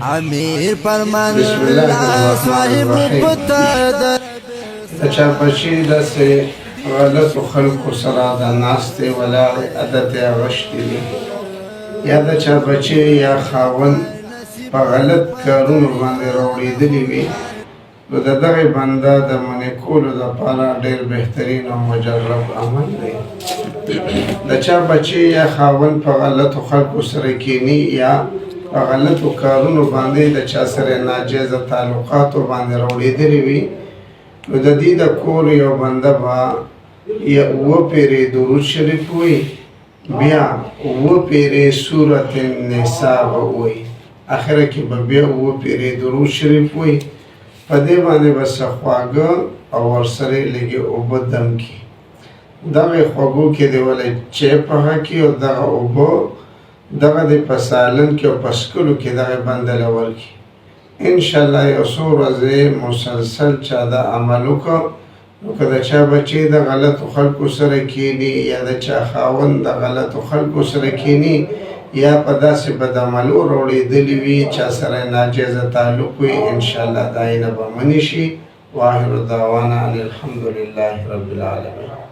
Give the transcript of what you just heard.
امیر فرمان بسم الله الرحمن صاحب الرحیم. پتا د چارپچي داسې غلطو خلکو سره د ناستې ولاړې عادت یې غشتې دي، یا د چارپچي یا خاوند په غلط کارونو باندې راوړېدلي وي، نو د دغې بنده د منع کولو دپاره ډېر بهترین او مجرب عمل دی. د چا بچی یا خاوند په غلطو خلکو سره کینی یا په غلطو کارونو باندې د چا سره ناجیزه تعلقاتو باندې راوړېدلي وي، نو د دې د کور یو بنده به یا اووه پیرې درود شریف وایي، بیا اووه پیرې سورت النساء به وایي، اخره کې به بیا اووه پیرې درود شریف وایي. په دې باندې به څه خواږه او ورسره یې لږې اوبه دم کړي. دغې خوږو کې دې ولې چای پخه کړي او دغه اوبه دغه دې په سالن کې او په څښلو کې دغې بنده له ورکړي. انشاءالله یو څو ورځې مسلسل چا دا عمل وکړه، نو که د چا بچی د غلطو خلکو سره کیني یا د چا خاوند د غلطو خلکو سره کیني یا په داسې بد عملو راوړېدلي وي چا سره ناجیزه تعلق وي، انشاءالله دا یې نه به منې شي. واخر دعوانا ان الحمد لله رب العالمین.